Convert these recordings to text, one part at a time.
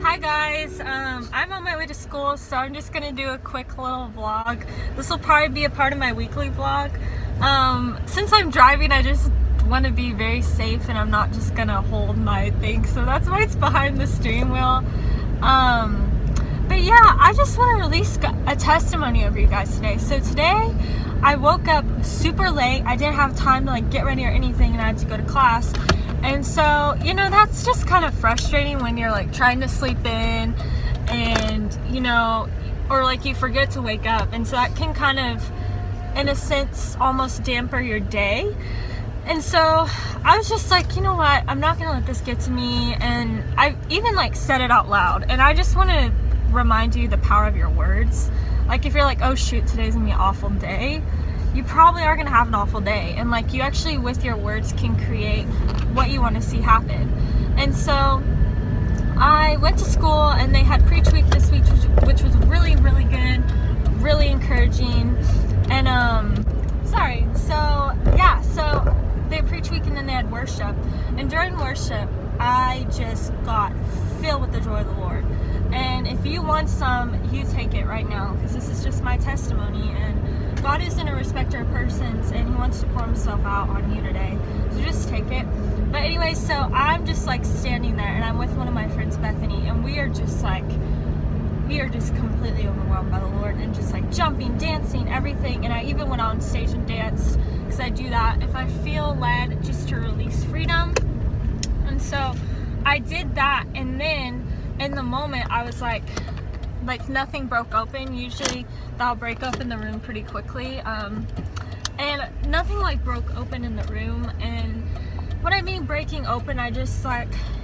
Hi guys, I'm on my way to school, so I'm just gonna do a quick little vlog. This will probably be a part of my weekly vlog. Since I'm driving, I just want to be very safe and I'm not just gonna hold my thing, so that's why it's behind the steering wheel. But yeah, I just want to release a testimony over you guys today. So today, I woke up super late. I didn't have time to get ready or anything, and I had to go to class. And so, that's just kind of frustrating when you're trying to sleep in and, or you forget to wake up. And so that can kind of, in a sense, almost damper your day. And so I was just like, you know what, I'm not going to let this get to me. And I even said it out loud. And I just want to remind you the power of your words. If you're oh shoot, today's going to be an awful day, you probably are going to have an awful day. And you actually with your words can create what you want to see happen. And so I went to school and they had preach week this week, which was really, really good, really encouraging. And so they had preach week and then they had worship. And during worship, I just got filled with the joy of the Lord. And if you want some, you take it right now, because this is just my testimony. And God isn't a respecter of persons, and He wants to pour Himself out on you today. So just take it. But anyway, so I'm just standing there, and I'm with one of my friends, Bethany, and we are just completely overwhelmed by the Lord, and just jumping, dancing, everything. And I even went on stage and danced, because I do that if I feel led, just to release freedom. And so I did that, and then in the moment I was like nothing broke open. Usually that'll break open the room pretty quickly, and nothing broke open in the room. And what I mean breaking open, I just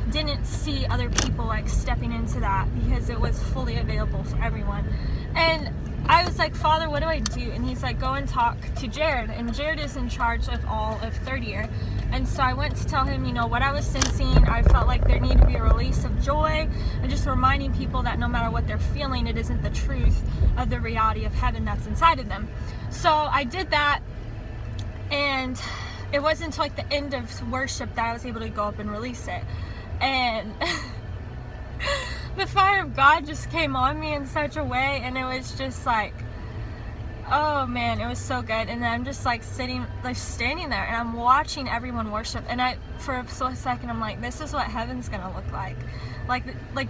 didn't see other people stepping into that, because it was fully available for everyone. And I was like, Father, what do I do? And He's like, go and talk to Jared. And Jared is in charge of all of third year. And so I went to tell him, what I was sensing. I felt like there needed to be a release of joy, and just reminding people that no matter what they're feeling, it isn't the truth of the reality of heaven that's inside of them. So I did that, and it wasn't until the end of worship that I was able to go up and release it. And the fire of God just came on me in such a way, and it was just oh man, it was so good. And then I'm just standing there, and I'm watching everyone worship, and for a split second I'm like, this is what heaven's gonna look like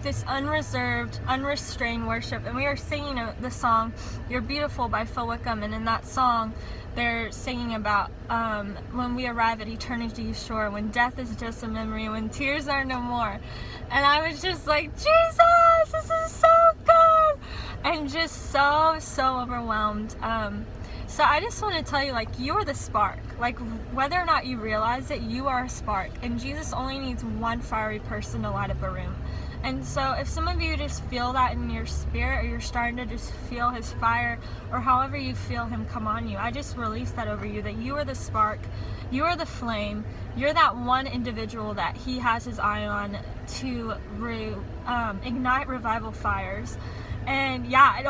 this unreserved, unrestrained worship. And we are singing the song You're Beautiful by Phil Wickham, and in that song they're singing about when we arrive at eternity's shore, when death is just a memory, when tears are no more. And I was just like, Jesus, this is so good, and just so overwhelmed. So I just want to tell you, you're the spark. Whether or not you realize it, you are a spark, and Jesus only needs one fiery person to light up a room. And so if some of you just feel that in your spirit, or you're starting to just feel His fire, or however you feel Him come on you, I just release that over you, that you are the spark, you are the flame, you're that one individual that He has His eye on to ignite revival fires. And yeah, it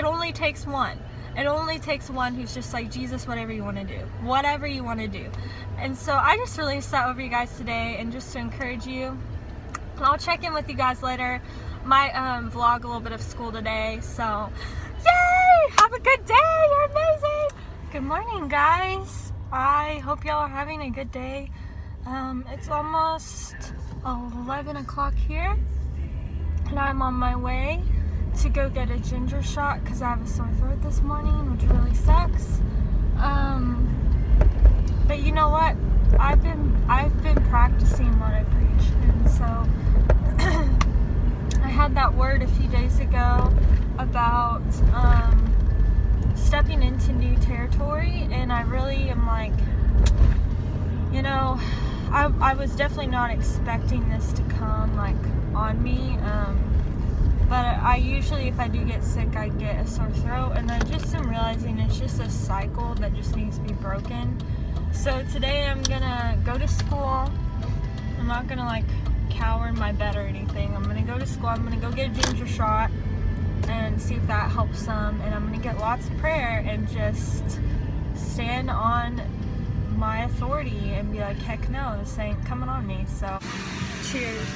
only takes one. It only takes one who's just Jesus, whatever you want to do. Whatever you want to do. And so I just released that over you guys today, and just to encourage you. And I'll check in with you guys later. Might vlog a little bit of school today. So, yay! Have a good day! You're amazing! Good morning, guys. I hope y'all are having a good day. It's almost 11 o'clock here, and I'm on my way to go get a ginger shot because I have a sore throat this morning, which really sucks. But you know what? I've been practicing what I preach, and so I had that word a few days ago about stepping into new territory, and I really am I was definitely not expecting this to come on me. But I usually, if I do get sick, I get a sore throat, and I just am realizing it's just a cycle that just needs to be broken. So today I'm gonna go to school. I'm not gonna cower in my bed or anything. I'm gonna go to school. I'm gonna go get a ginger shot and see if that helps some. And I'm gonna get lots of prayer and just stand on my authority and be heck no, this ain't coming on me. So cheers.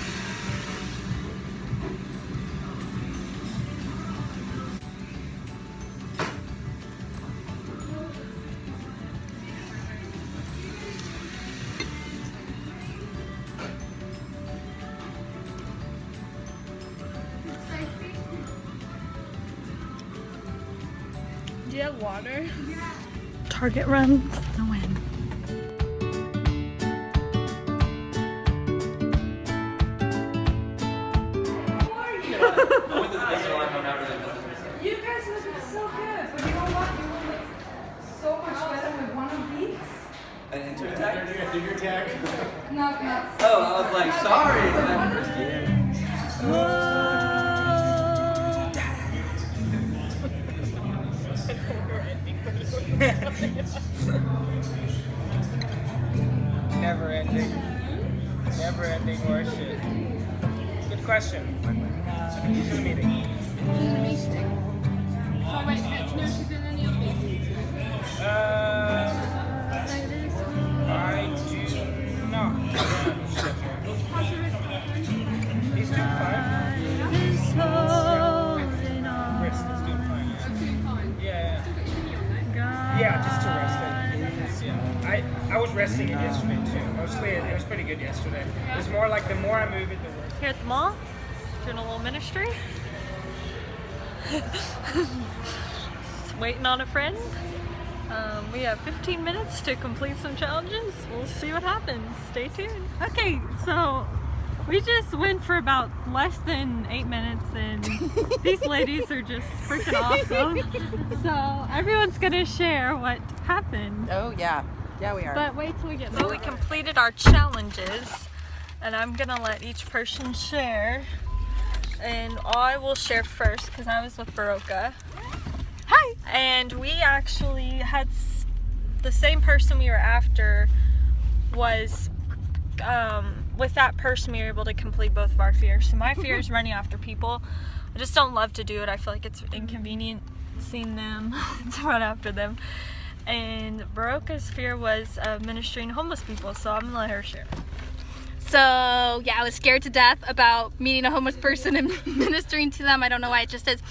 Do you have water? Target run, the win. You guys must be so good, but you know what? You will look so much better with one of these. An intern tag? A figure tag? No. Oh, I was like, sorry. Never ending worship. Good question. Who's in the meeting? I do not. He's doing fine. Rest is doing fine. Yeah. Yeah, just to rest it. I was resting it yesterday too. Mostly it was pretty good yesterday. It was more like the more I move it, the worse. Here at the mall, doing a little ministry. Waiting on a friend. We have 15 minutes to complete some challenges. We'll see what happens. Stay tuned. Okay, so we just went for about less than 8 minutes and these ladies are just freaking awesome. So everyone's gonna share what happened. Oh yeah. Yeah, we are. But wait till we get there. So we completed our challenges and I'm gonna let each person share. And I will share first because I was with Baroka. Hi! And we actually had the same person we were after was with that person we were able to complete both of our fears. So my fear is running after people. I just don't love to do it. I feel like it's inconvenient seeing them to run after them. And Baroka's fear was ministering to homeless people, so I'm gonna let her share. So yeah, I was scared to death about meeting a homeless person and ministering to them. I don't know why, it just is.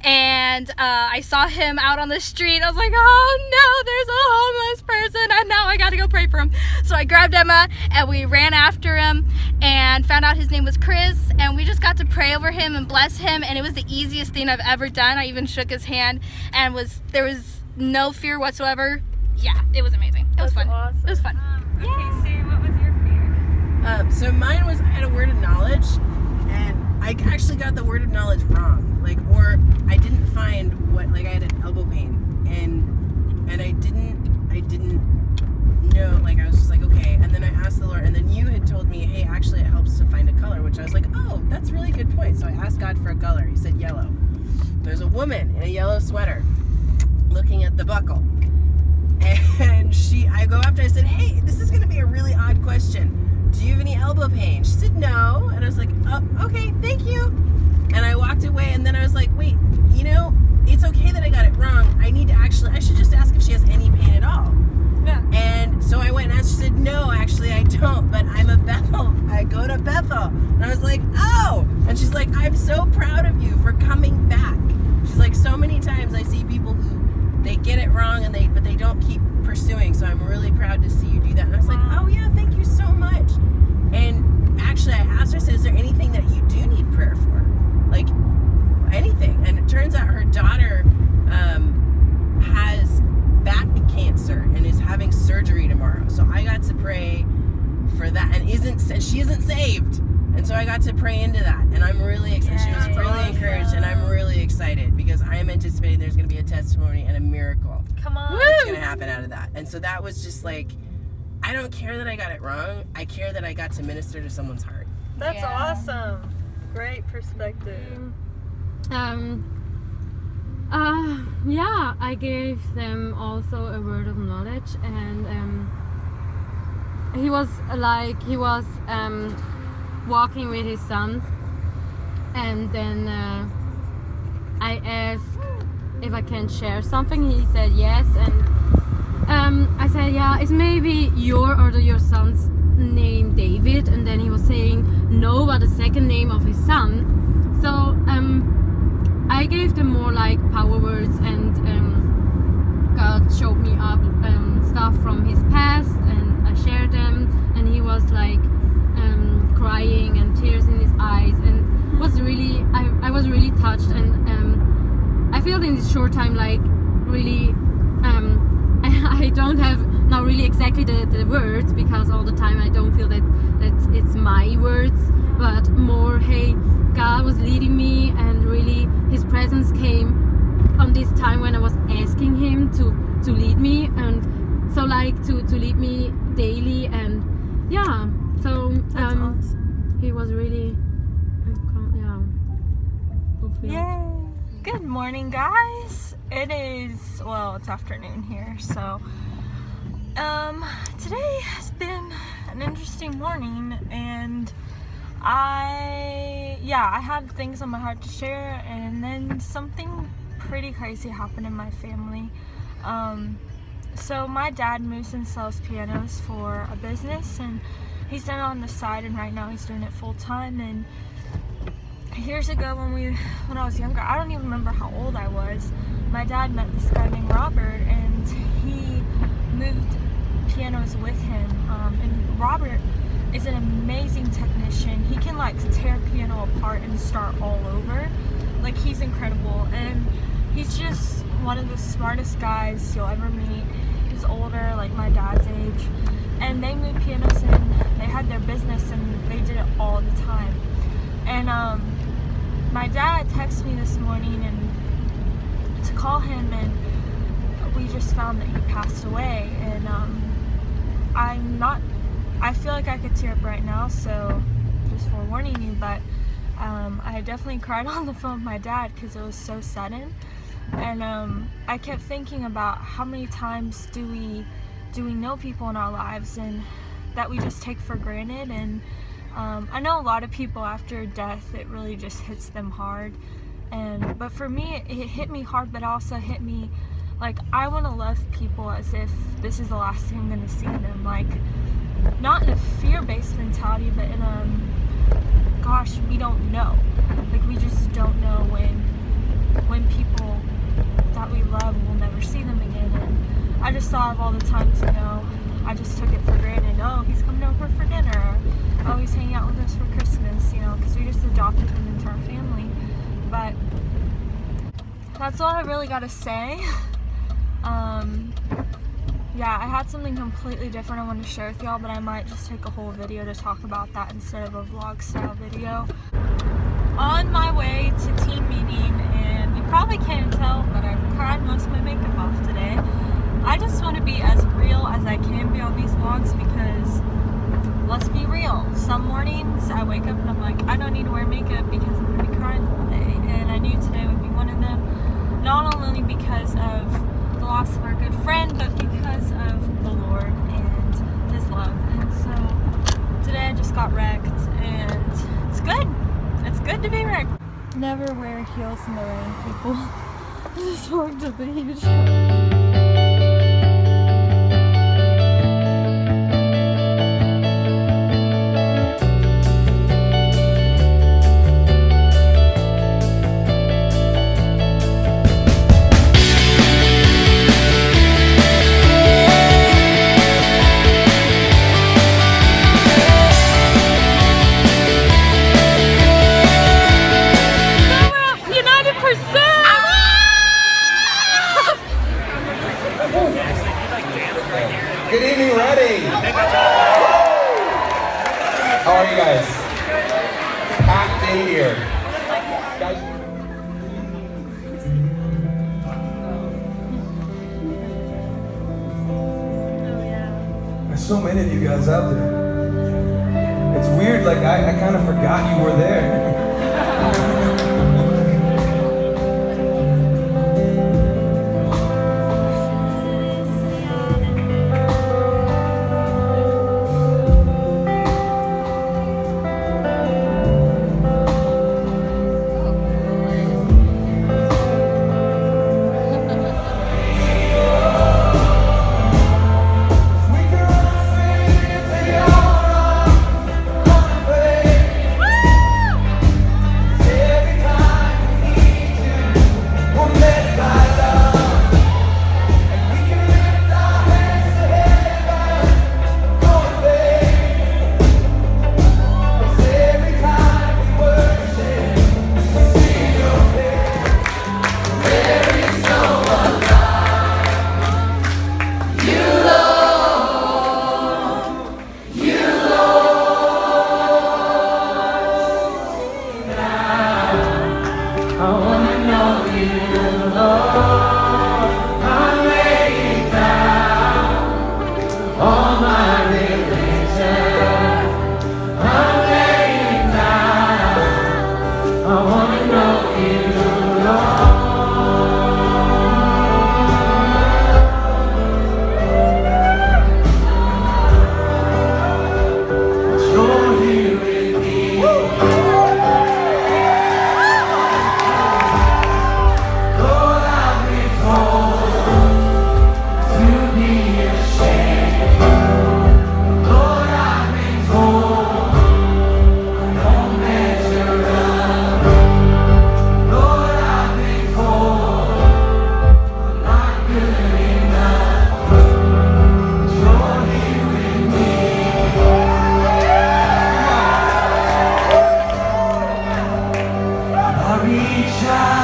And I saw him out on the street. I was like, oh no, there's a homeless person and now I gotta go pray for him. So I grabbed Emma and we ran after him and found out his name was Chris, and we just got to pray over him and bless him, and it was the easiest thing I've ever done. I even shook his hand and there was no fear whatsoever. Yeah, it was amazing. It was fun. Awesome. It was fun. Okay, Sue, what was your fear? So mine was, I had a word of knowledge, and I actually got the word of knowledge wrong. Or I didn't find what, I had an elbow pain, and I didn't know, I was just like, okay, and then I asked the Lord, and then you had told me, hey, actually it helps to find a color, which I was like, oh, that's a really good point. So I asked God for a color. He said yellow. There's a woman in a yellow sweater looking at the buckle, and I go up to her, I said, hey, this is going to be a really odd question. Do you have any elbow pain? She said no, and I was like, oh, okay, thank you. And I walked away, and then I was like, wait, it's okay that I got it wrong. I should just ask if she has any pain at all. Yeah. And so I went and asked. She said, no, actually I don't, but I'm a Bethel. I go to Bethel. And I was like, oh. And she's like, I'm so proud of you for coming back. She's like, so many times I see people who, they get it wrong but they don't keep pursuing. So I'm really proud to see you do that. And I was like, oh yeah, thank you so much. And actually I asked her, I said, is there anything that you do need prayer for? Anything. And it turns out her daughter has back cancer and is having surgery tomorrow. So I got to pray for that, and she isn't saved. And so I got to pray into that, and I'm really excited. She was really encouraged, and I'm really excited because I am anticipating there's going to be a testimony and a miracle. Come on. That's going to happen out of that. And so that was just I don't care that I got it wrong. I care that I got to minister to someone's heart. That's awesome. Great perspective. Yeah, I gave them also a word of knowledge, and he was walking with his son, and then I asked if I can share something. He said yes, and I said, yeah, is maybe your son's name David? And then he was saying no, but the second name of his son. So I gave them more power words, and God showed me up stuff from his past, and I shared them, and he was crying and tears in his eyes, and I was really touched, and I feel in this short time really. I don't have now really exactly the words, because all the time I don't feel that it's my words, but more, hey, God was leading me, and really His presence came on this time when I was asking Him to lead me, and so like to lead me daily, and yeah, so That's awesome. He was really fulfilled. Yay! Good morning, guys. It's afternoon here, so today has been an interesting morning, and I had things on my heart to share, and then something pretty crazy happened in my family. So my dad moves and sells pianos for a business, and he's done it on the side, and right now he's doing it full time. And years ago when I was younger, I don't even remember how old I was, my dad met this guy named Robert, and he moved pianos with him. And Robert is an amazing technician. He can like tear a piano apart and start all over. Like, he's incredible, and he's just one of the smartest guys you'll ever meet. He's older, like my dad's age, and they moved pianos, and they had their business, and they did it all the time. And my dad texted me this morning and to call him, and we just found that he passed away. And I feel like I could tear up right now, so just forewarning you, but I definitely cried on the phone with my dad because it was so sudden. And I kept thinking about how many times do we know people in our lives and that we just take for granted. And I know a lot of people after death, it really just hits them hard. But for me, it hit me hard, but also hit me like I want to love people as if this is the last thing I'm going to see them. Like, not in a fear-based mentality, but in a, gosh, we don't know. Like, we just don't know when people that we love, we'll never see them again. And I just thought of all the times, I just took it for granted. Oh, he's coming over for dinner. Oh, he's hanging out with us for Christmas, because we just adopted him into our family. But that's all I really got to say. I had something completely different I wanted to share with y'all, but I might just take a whole video to talk about that instead of a vlog style video. On my way to team meeting, and you probably can't tell, but I've cried most of my makeup off today. I just want to be as real as I can be on these vlogs, because let's be real, some mornings I wake up and I'm like, I don't need to wear makeup because I'm going to be crying the whole day. And I knew today would be one of them, not only because of the loss of our good friend, but because of the Lord and His love. And so today I just got wrecked, and it's good. It's good to be wrecked. Never wear heels in the rain, people. I just walked up a huge Good evening, Reading. How are you guys? Packed in here. Guys. There's so many of you guys out there. It's weird, like I kind of forgot you were there. wanna know you, Lord. You're here with me. Lord, I've been told to be ashamed. Lord, I've been told don't measure up. Lord, I've been told I'm not good enough. But you're here with me. I reach out.